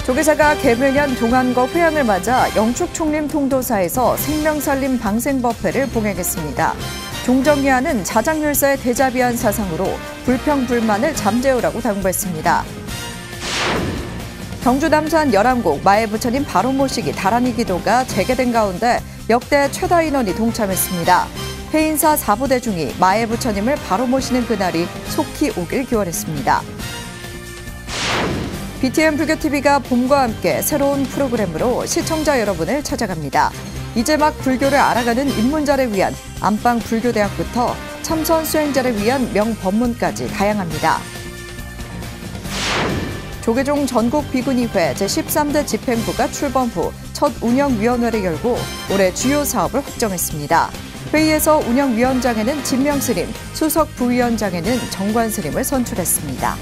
조계사가 개묘년 동안거 회양을 맞아 영축총림 통도사에서 생명살림 방생법회를 봉행했습니다. 종정리하는 자장률사의 대자비한 사상으로 불평불만을 잠재우라고 당부했습니다. 경주 남산 열암곡 마의 부처님 바로 모시기 다란이 기도가 재개된 가운데 역대 최다 인원이 동참했습니다. 해인사 4부대 중이 마의 부처님을 바로 모시는 그날이 속히 오길 기원했습니다. BTN 불교TV가 봄과 함께 새로운 프로그램으로 시청자 여러분을 찾아갑니다. 이제 막 불교를 알아가는 입문자를 위한 안방 불교대학부터 참선 수행자를 위한 명법문까지 다양합니다. 조계종 전국 비구니회 제13대 집행부가 출범 후 첫 운영위원회를 열고 올해 주요 사업을 확정했습니다. 회의에서 운영위원장에는 진명스님, 수석 부위원장에는 정관스님을 선출했습니다.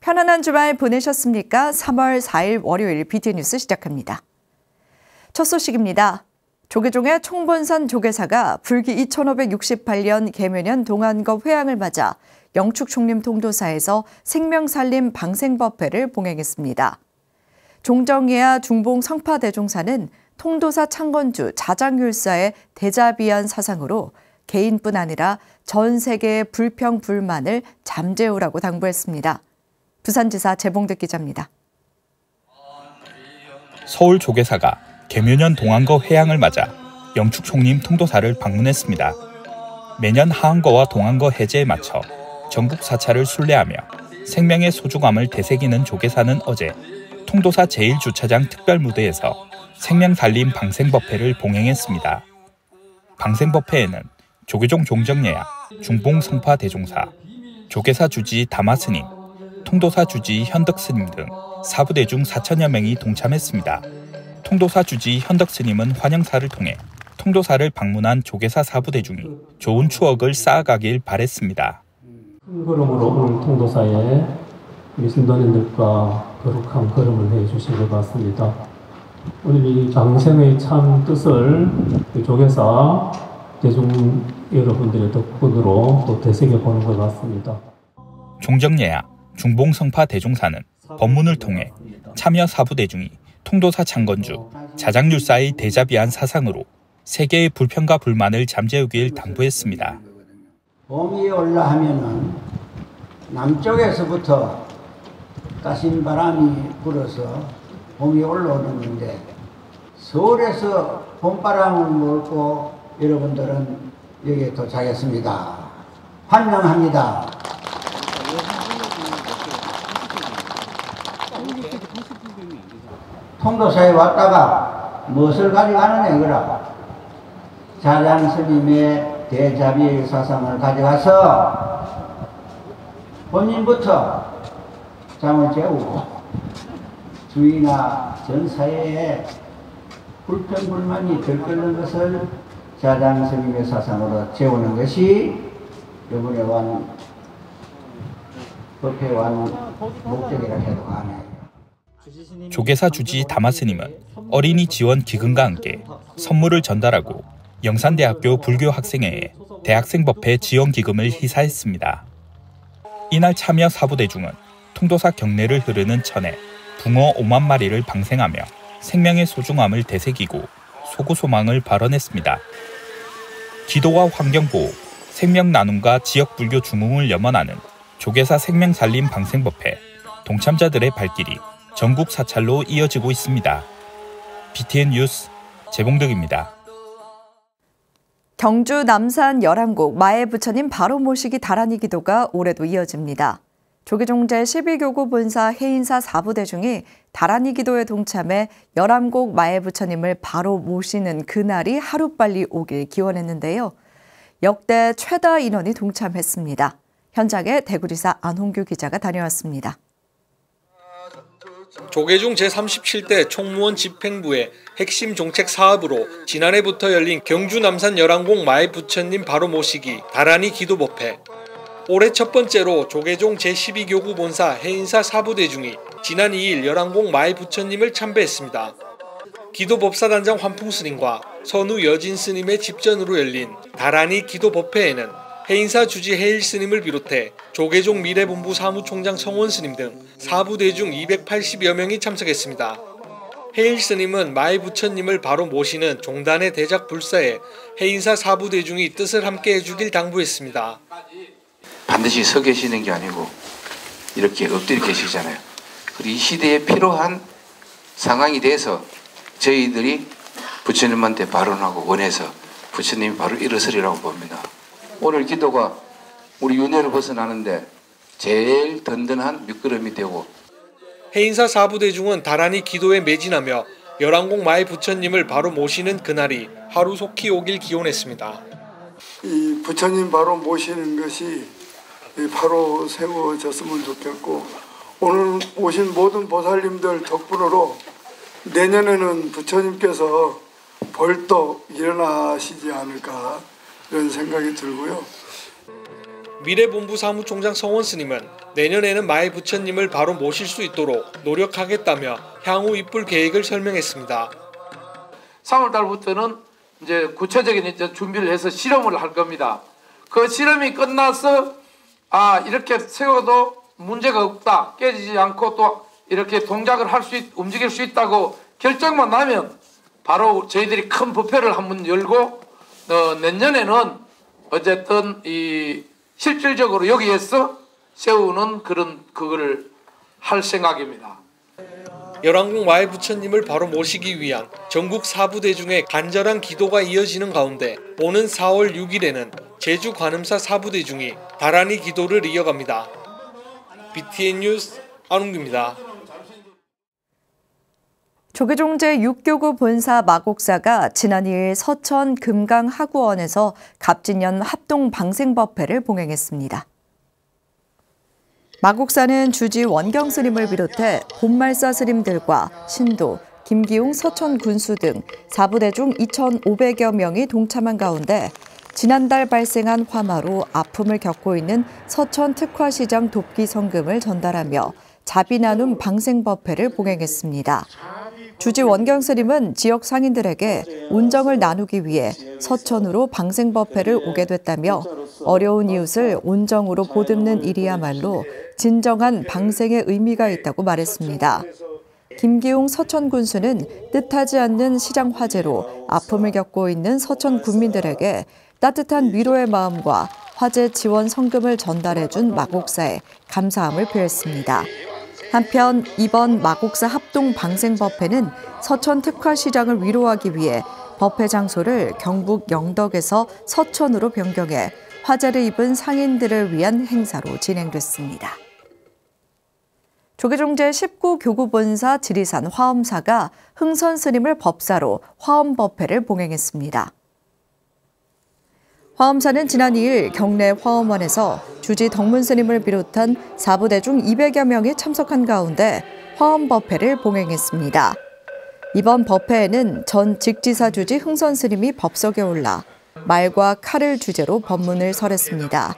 편안한 주말 보내셨습니까? 3월 4일 월요일 BTN 뉴스 시작합니다. 첫 소식입니다. 조계종의 총본산 조계사가 불기 2568년 개묘년 동안거 회양을 맞아 영축총림 통도사에서 생명살림 방생법회를 봉행했습니다. 종정예하 중봉 성파대종사는 통도사 창건주 자장율사의 대자비한 사상으로 개인뿐 아니라 전 세계의 불평불만을 잠재우라고 당부했습니다. 부산지사 재봉득 기자입니다. 서울 조계사가 개묘년 동안거 회양을 맞아 영축총림 통도사를 방문했습니다. 매년 하안거와 동안거 해제에 맞춰 전국 사찰을 순례하며 생명의 소중함을 되새기는 조계사는 어제 통도사 제1주차장 특별무대에서 생명살림 방생법회를 봉행했습니다. 방생법회에는 조계종 종정예야, 중봉 성파 대종사, 조계사 주지 다마스님, 통도사 주지 현덕스님 등 4부대 중 4천여 명이 동참했습니다. 통도사 주지 현덕스님은 환영사를 통해 통도사를 방문한 조계사 4부대 중이 좋은 추억을 쌓아가길 바랬습니다. 큰 걸음으로 오늘 통도사에 우리 신도님들과 거룩한 걸음을 해주신 것 같습니다. 오늘 이 방생의 참 뜻을 조계사 대중 여러분들의 덕분으로 또 되새겨보는 것 같습니다. 종정예야, 중봉성파 대종사는 법문을 통해 참여 4부대 중이 통도사 창건주, 자장률사의 대자비한 사상으로 세계의 불평과 불만을 잠재우길 당부했습니다. 봄이 올라 하면은 남쪽에서부터 따신 바람이 불어서 봄이 올라오는 건데 서울에서 봄바람을 몰고 여러분들은 여기에 도착했습니다. 환영합니다. 통도사에 왔다가 무엇을 가져가느냐 이거라. 자장 스님의 대자비 사상을 가져가서 본인부터 잠을 재우고 주위나 전 사회에 불평불만이 들끓는 것을 자장 스님의 사상으로 재우는 것이 이번에 법회 완 목적이라 해도 가능해요. 조계사 주지 다마스님은 어린이 지원 기금과 함께 선물을 전달하고 영산대학교 불교 학생회에 대학생법회 지원기금을 희사했습니다. 이날 참여 4부대 중은 통도사 경내를 흐르는 천에 붕어 5만 마리를 방생하며 생명의 소중함을 되새기고 소구소망을 발언했습니다. 기도와 환경보호, 생명나눔과 지역불교 중흥을 염원하는 조계사 생명살림 방생법회, 동참자들의 발길이 전국 사찰로 이어지고 있습니다. BTN 뉴스 재봉득입니다. 경주 남산 열암곡 마의 부처님 바로 모시기 다란이 기도가 올해도 이어집니다. 조계종 제12교구 본사 해인사 4부대 중이 다란이 기도에 동참해 열암곡 마의 부처님을 바로 모시는 그날이 하루빨리 오길 기원했는데요. 역대 최다 인원이 동참했습니다. 현장에 대구지사 안홍규 기자가 다녀왔습니다. 조계종 제37대 총무원 집행부의 핵심 정책 사업으로 지난해부터 열린 경주 남산 열암곡 마의 부처님 바로 모시기 다란이 기도법회. 올해 첫 번째로 조계종 제12교구 본사 해인사 4부대 중이 지난 2일 열암곡 마의 부처님을 참배했습니다. 기도법사단장 환풍스님과 선우 여진스님의 집전으로 열린 다란이 기도법회에는 해인사 주지 해일 스님을 비롯해 조계종 미래본부 사무총장 성원 스님 등 사부대중 280여 명이 참석했습니다. 해일 스님은 마의 부처님을 바로 모시는 종단의 대작 불사에 해인사 사부대중이 뜻을 함께 해주길 당부했습니다. 반드시 서 계시는 게 아니고 이렇게 엎드려 계시잖아요. 그리고 이 시대에 필요한 상황이 돼서 저희들이 부처님한테 발언하고 원해서 부처님이 바로 일어서리라고 봅니다. 오늘 기도가 우리 윤회를 벗어나는데 제일 든든한 밑거름이 되고, 해인사 사부대중은 다란히 기도에 매진하며 열왕공 마의 부처님을 바로 모시는 그날이 하루속히 오길 기원했습니다. 이 부처님 바로 모시는 것이 바로 세워졌으면 좋겠고, 오늘 오신 모든 보살님들 덕분으로 내년에는 부처님께서 벌떡 일어나시지 않을까 이런 생각이 들고요. 미래본부 사무총장 성원 스님은 내년에는 마의 부처님을 바로 모실 수 있도록 노력하겠다며 향후 입불 계획을 설명했습니다. 3월 달부터는 이제 구체적인 이제 준비를 해서 실험을 할 겁니다. 그 실험이 끝나서 이렇게 세워도 문제가 없다, 깨지지 않고 또 이렇게 동작을 움직일 수 있다고 결정만 나면 바로 저희들이 큰 부패를 한번 열고 내년에는 어쨌든 이 실질적으로 여기에서 세우는 그거를 할 생각입니다. 열왕공 마의 부처님을 바로 모시기 위한 전국 사부대중의 간절한 기도가 이어지는 가운데 오는 4월 6일에는 제주 관음사 사부대중이 다란히 기도를 이어갑니다. BTN 뉴스 안웅규입니다. 조계종 제6교구 본사 마곡사가 지난 2일 서천 금강하구원에서 갑진년 합동 방생법회를 봉행했습니다. 마곡사는 주지 원경 스님을 비롯해 본말사 스님들과 신도, 김기웅 서천 군수 등 사부대중 2,500여 명이 동참한 가운데 지난달 발생한 화마로 아픔을 겪고 있는 서천 특화시장 돕기 성금을 전달하며 자비 나눔 방생법회를 봉행했습니다. 주지 원경 스님은 지역 상인들에게 온정을 나누기 위해 서천으로 방생법회를 오게 됐다며 어려운 이웃을 온정으로 보듬는 일이야말로 진정한 방생의 의미가 있다고 말했습니다. 김기웅 서천 군수는 뜻하지 않는 시장 화재로 아픔을 겪고 있는 서천 군민들에게 따뜻한 위로의 마음과 화재 지원 성금을 전달해준 마곡사에 감사함을 표했습니다. 한편 이번 마곡사 합동 방생법회는 서천 특화시장을 위로하기 위해 법회 장소를 경북 영덕에서 서천으로 변경해 화재를 입은 상인들을 위한 행사로 진행됐습니다. 조계종 제19교구본사 지리산 화엄사가 흥선 스님을 법사로 화엄법회를 봉행했습니다. 화엄사는 지난 2일 경내 화엄원에서 주지 덕문 스님을 비롯한 사부대중 200여 명이 참석한 가운데 화엄법회를 봉행했습니다. 이번 법회에는 전 직지사 주지 흥선 스님이 법석에 올라 말과 칼을 주제로 법문을 설했습니다.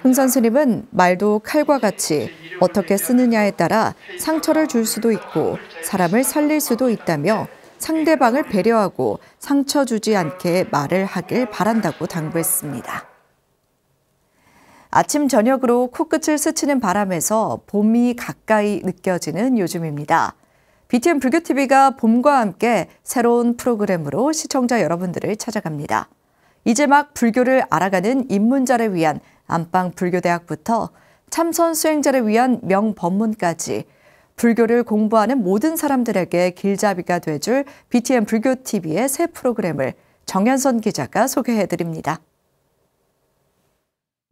흥선 스님은 말도 칼과 같이 어떻게 쓰느냐에 따라 상처를 줄 수도 있고 사람을 살릴 수도 있다며 상대방을 배려하고 상처 주지 않게 말을 하길 바란다고 당부했습니다. 아침 저녁으로 코끝을 스치는 바람에서 봄이 가까이 느껴지는 요즘입니다. BTN 불교TV가 봄과 함께 새로운 프로그램으로 시청자 여러분들을 찾아갑니다. 이제 막 불교를 알아가는 입문자를 위한 안방 불교대학부터 참선 수행자를 위한 명법문까지 불교를 공부하는 모든 사람들에게 길잡이가 돼줄 BTN 불교TV의 새 프로그램을 정현선 기자가 소개해드립니다.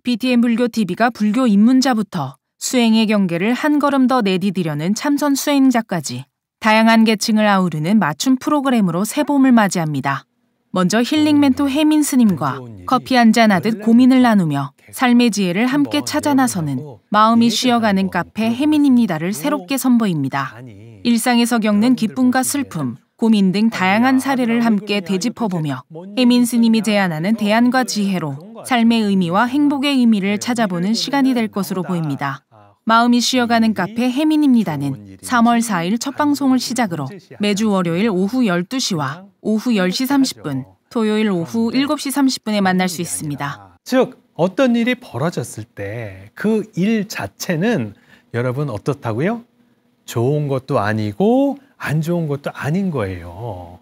BTN 불교TV가 불교 입문자부터 수행의 경계를 한 걸음 더 내디디려는 참선 수행자까지 다양한 계층을 아우르는 맞춤 프로그램으로 새 봄을 맞이합니다. 먼저 힐링 멘토 혜민 스님과 커피 한잔 하듯 고민을 나누며 삶의 지혜를 함께 찾아 나서는 마음이 쉬어가는 카페 혜민입니다를 새롭게 선보입니다. 일상에서 겪는 기쁨과 슬픔, 고민 등 다양한 사례를 함께 되짚어보며 혜민 스님이 제안하는 대안과 지혜로 삶의 의미와 행복의 의미를 찾아보는 시간이 될 것으로 보입니다. 마음이 쉬어가는 카페 혜민입니다는 3월 4일 첫 방송을 시작으로 매주 월요일 오후 12시와 오후 10시 30분, 토요일 오후 7시 30분에 만날 수 있습니다. 즉 어떤 일이 벌어졌을 때 그 일 자체는 여러분 어떻다고요? 좋은 것도 아니고 안 좋은 것도 아닌 거예요.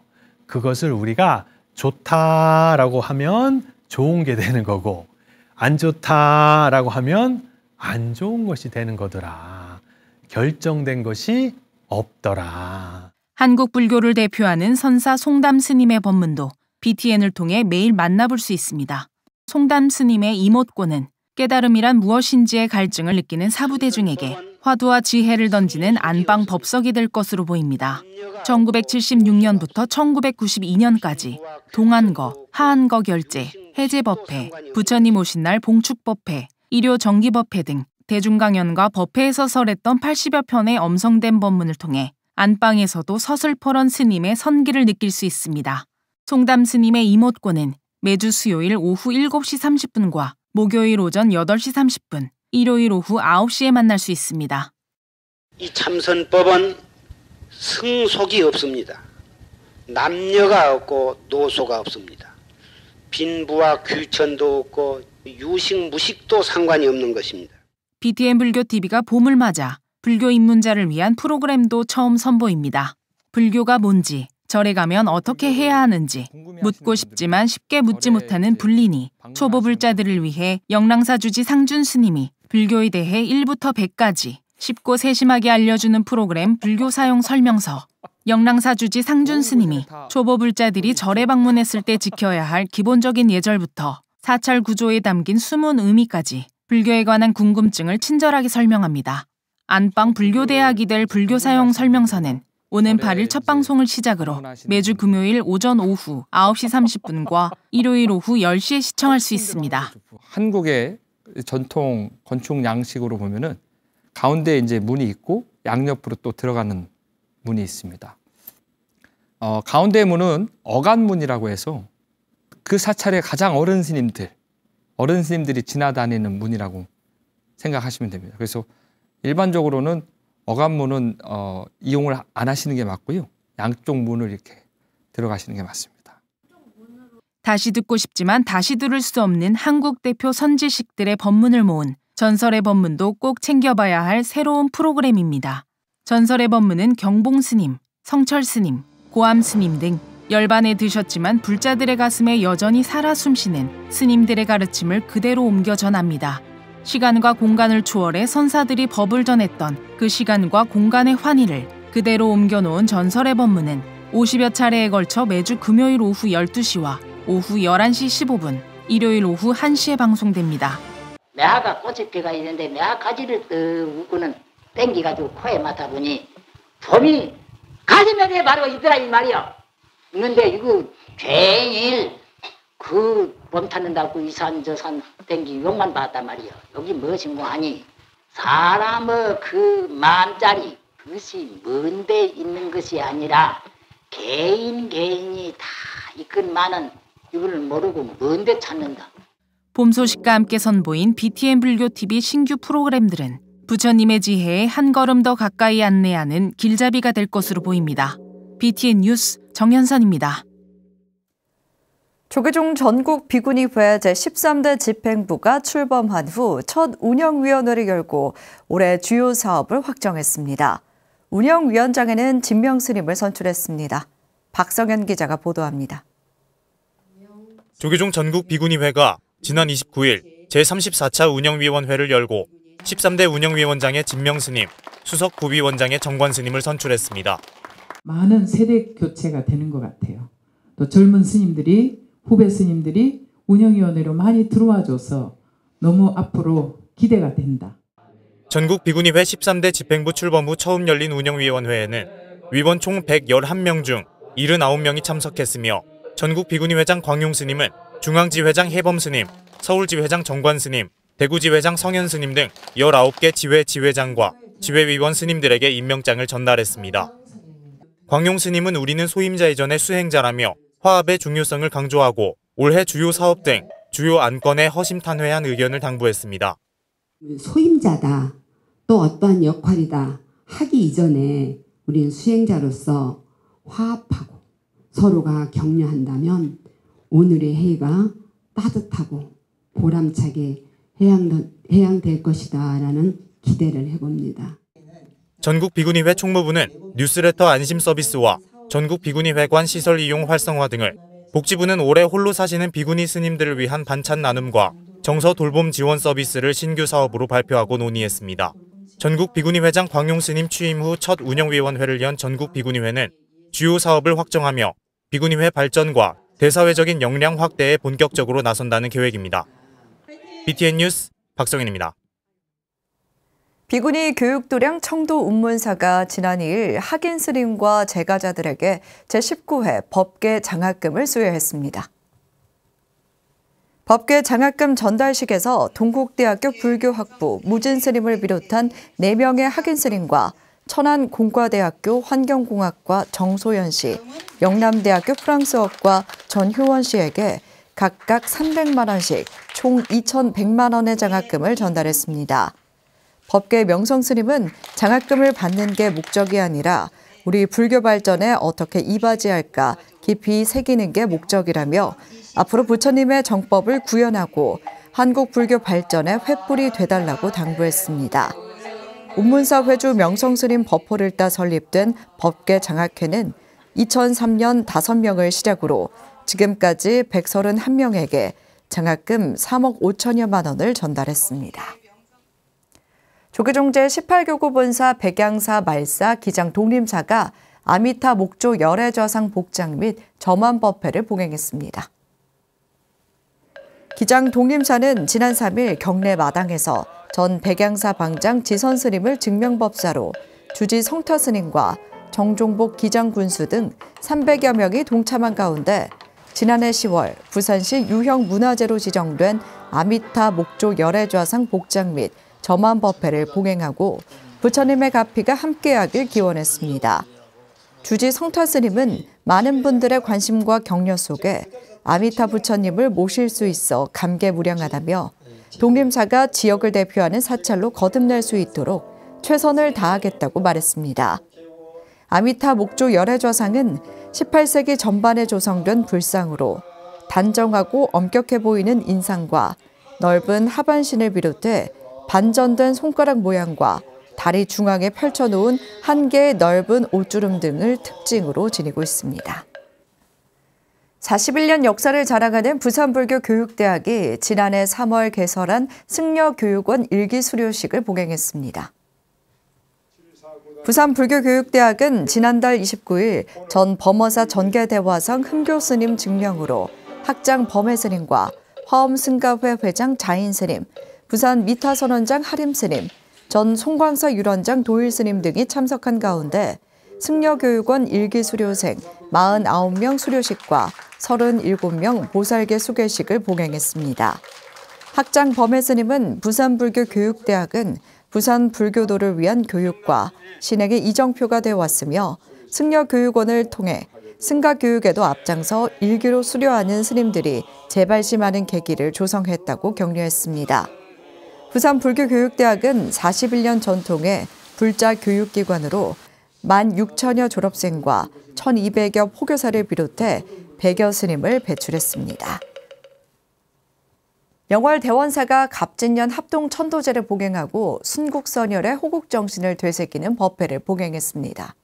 그것을 우리가 좋다라고 하면 좋은 게 되는 거고 안 좋다라고 하면 안 좋은 것이 되는 거더라. 결정된 것이 없더라. 한국 불교를 대표하는 선사 송담 스님의 법문도 BTN을 통해 매일 만나볼 수 있습니다. 송담 스님의 이모권은 깨달음이란 무엇인지의 갈증을 느끼는 사부대중에게 화두와 지혜를 던지는 안방 법석이 될 것으로 보입니다. 1976년부터 1992년까지 동안거, 하안거 결제, 해제법회, 부처님 오신 날 봉축법회, 일요정기법회 등 대중강연과 법회에서 설했던 80여 편의 엄성된 법문을 통해 안방에서도 서슬퍼런 스님의 선기를 느낄 수 있습니다. 송담 스님의 이모권은 매주 수요일 오후 7시 30분과 목요일 오전 8시 30분, 일요일 오후 9시에 만날 수 있습니다. 이 참선법은 승속이 없습니다. 남녀가 없고 노소가 없습니다. 빈부와 귀천도 없고 유식 무식도 상관이 없는 것입니다. BTN 불교TV가 봄을 맞아 불교 입문자를 위한 프로그램도 처음 선보입니다. 불교가 뭔지, 절에 가면 어떻게 해야 하는지 묻고 싶지만 쉽게 묻지 못하는 불린이 초보불자들을 위해 영랑사주지 상준 스님이 불교에 대해 1부터 100까지 쉽고 세심하게 알려주는 프로그램 불교 사용 설명서. 영랑사주지 상준 스님이 초보불자들이 절에 방문했을 때 지켜야 할 기본적인 예절부터 사찰 구조에 담긴 숨은 의미까지 불교에 관한 궁금증을 친절하게 설명합니다. 안방 불교대학이 될 불교 사용 설명서는 오는 8일 첫 방송을 시작으로 매주 금요일 오전 오후 9시 30분과 일요일 오후 10시에 시청할 수 있습니다. 한국의 전통 건축 양식으로 보면은 가운데 이제 문이 있고 양옆으로 또 들어가는 문이 있습니다. 가운데 문은 어간문이라고 해서 그 사찰의 가장 어른 스님들이 지나다니는 문이라고 생각하시면 됩니다. 그래서 일반적으로는 어간문은 이용을 안 하시는 게 맞고요. 양쪽 문을 이렇게 들어가시는 게 맞습니다. 다시 듣고 싶지만 다시 들을 수 없는 한국 대표 선지식들의 법문을 모은 전설의 법문도 꼭 챙겨봐야 할 새로운 프로그램입니다. 전설의 법문은 경봉스님, 성철스님, 고암스님 등 열반에 드셨지만 불자들의 가슴에 여전히 살아 숨쉬는 스님들의 가르침을 그대로 옮겨 전합니다. 시간과 공간을 초월해 선사들이 법을 전했던 그 시간과 공간의 환희를 그대로 옮겨놓은 전설의 법문은 50여 차례에 걸쳐 매주 금요일 오후 12시와 오후 11시 15분, 일요일 오후 1시에 방송됩니다. 매화가 꽃이 피가 있는데 매화 가지를 묶고는 땡기가지고 코에 맡아보니 봄이 가슴에 바로 있더라 이 말이야. 있는데 이거 종일 그 봄 찾는다고 이 산 저 산 땡기 욕만 봤단 말이야. 여기 무엇인고 하니 사람의 그 마음자리 그것이 먼데 있는 것이 아니라 개인이 다 이끈만은 이걸 모르고 먼데 찾는다. 봄 소식과 함께 선보인 BTN 불교TV 신규 프로그램들은 부처님의 지혜에 한 걸음 더 가까이 안내하는 길잡이가 될 것으로 보입니다. BTN 뉴스 정현선입니다. 조계종 전국 비구니회 제13대 집행부가 출범한 후 첫 운영위원회를 열고 올해 주요 사업을 확정했습니다. 운영위원장에는 진명스님을 선출했습니다. 박성현 기자가 보도합니다. 조계종 전국 비구니회가 지난 29일 제34차 운영위원회를 열고 13대 운영위원장의 진명스님, 수석 부위원장의 정관스님을 선출했습니다. 많은 세대 교체가 되는 것 같아요. 또 젊은 스님들이 후배 스님들이 운영위원회로 많이 들어와줘서 너무 앞으로 기대가 된다. 전국 비구니회 13대 집행부 출범 후 처음 열린 운영위원회에는 위원 총 111명 중 79명이 참석했으며 전국 비구니회장 광용스님은 중앙지회장 해범스님, 서울지회장 정관스님, 대구지회장 성현스님 등 19개 지회 지회장과 지회위원 스님들에게 임명장을 전달했습니다. 광용스님은 우리는 소임자 이전의 수행자라며 화합의 중요성을 강조하고 올해 주요 사업 등 주요 안건에 허심탄회한 의견을 당부했습니다. 소임자다, 또 어떠한 역할이다 하기 이전에 우리는 수행자로서 화합하고 서로가 격려한다면 오늘의 회의가 따뜻하고 보람차게 해양될 것이다라는 기대를 해봅니다. 전국 비구니회 총무부는 뉴스레터 안심 서비스와 전국 비구니회관 시설 이용 활성화 등을, 복지부는 올해 홀로 사시는 비구니 스님들을 위한 반찬 나눔과 정서 돌봄 지원 서비스를 신규 사업으로 발표하고 논의했습니다. 전국 비구니회장 광용 스님 취임 후 첫 운영위원회를 연 전국 비구니회는 주요 사업을 확정하며 비구니회 발전과 대사회적인 역량 확대에 본격적으로 나선다는 계획입니다. BTN 뉴스 박성현입니다. 비구니 교육도량 청도 운문사가 지난 2일 학인 스님과 제가자들에게 제19회 법계 장학금을 수여했습니다. 법계 장학금 전달식에서 동국대학교 불교학부 무진 스님을 비롯한 4명의 학인 스님과 천안공과대학교 환경공학과 정소연 씨, 영남대학교 프랑스어과 전효원 씨에게 각각 300만 원씩 총 2,100만 원의 장학금을 전달했습니다. 법계 명성 스님은 장학금을 받는 게 목적이 아니라 우리 불교 발전에 어떻게 이바지할까 깊이 새기는 게 목적이라며 앞으로 부처님의 정법을 구현하고 한국 불교 발전에 횃불이 되달라고 당부했습니다. 운문사 회주 명성스님 법호를 따 설립된 법계 장학회는 2003년 5명을 시작으로 지금까지 131명에게 장학금 3억 5천여만 원을 전달했습니다. 조계종제 18교구 본사 백양사 말사 기장 독림사가 아미타 목조 열애좌상 복장 및 점안법회를 봉행했습니다. 기장 독림사는 지난 3일 경내 마당에서 전 백양사 방장 지선 스님을 증명법사로 주지 성타 스님과 정종복 기장 군수 등 300여 명이 동참한 가운데 지난해 10월 부산시 유형 문화재로 지정된 아미타 목조 열애좌상 복장 및 점안법회를 봉행하고 부처님의 가피가 함께하길 기원했습니다. 주지 성타 스님은 많은 분들의 관심과 격려 속에 아미타 부처님을 모실 수 있어 감개무량하다며 독림사가 지역을 대표하는 사찰로 거듭날 수 있도록 최선을 다하겠다고 말했습니다. 아미타 목조 열애좌상은 18세기 전반에 조성된 불상으로 단정하고 엄격해 보이는 인상과 넓은 하반신을 비롯해 반전된 손가락 모양과 다리 중앙에 펼쳐놓은 한 개의 넓은 옷주름 등을 특징으로 지니고 있습니다. 41년 역사를 자랑하는 부산불교교육대학이 지난해 3월 개설한 승려교육원 일기수료식을 봉행했습니다. 부산불교교육대학은 지난달 29일 전 범어사 전계대화상 흠교스님 증명으로 학장 범해스님과 화엄승가회 회장 자인스님, 부산 미타선원장 하림스님, 전 송광사 율원장 도일스님 등이 참석한 가운데 승려교육원 일기수료생 49명 수료식과 37명 보살계 수계식을 봉행했습니다. 학장 범해스님은 부산불교교육대학은 부산불교도를 위한 교육과 신행의 이정표가 되어 왔으며 승려교육원을 통해 승가교육에도 앞장서 일기로 수료하는 스님들이 재발심하는 계기를 조성했다고 격려했습니다. 부산불교교육대학은 41년 전통의 불자 교육기관으로 16,000여 졸업생과 1,200여 포교사를 비롯해 100여 스님을 배출했습니다. 영월 대원사가 갑진년 합동 천도제를 봉행하고 순국선열의 호국정신을 되새기는 법회를 봉행했습니다.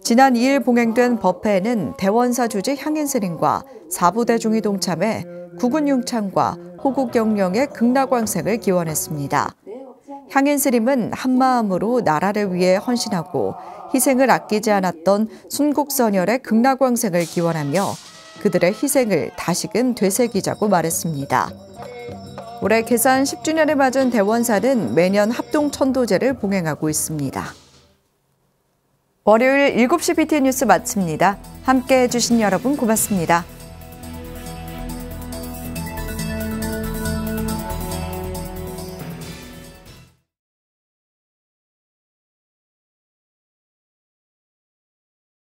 지난 2일 봉행된 법회에는 대원사 주지 향인스님과 사부대중이 동참해 국운융창과 호국영령의 극락왕생을 기원했습니다. 향인스님은 한마음으로 나라를 위해 헌신하고 희생을 아끼지 않았던 순국선열의 극락왕생을 기원하며 그들의 희생을 다시금 되새기자고 말했습니다. 올해 개산 10주년을 맞은 대원사는 매년 합동천도제를 봉행하고 있습니다. 월요일 7시 BTN 뉴스 마칩니다. 함께해 주신 여러분 고맙습니다.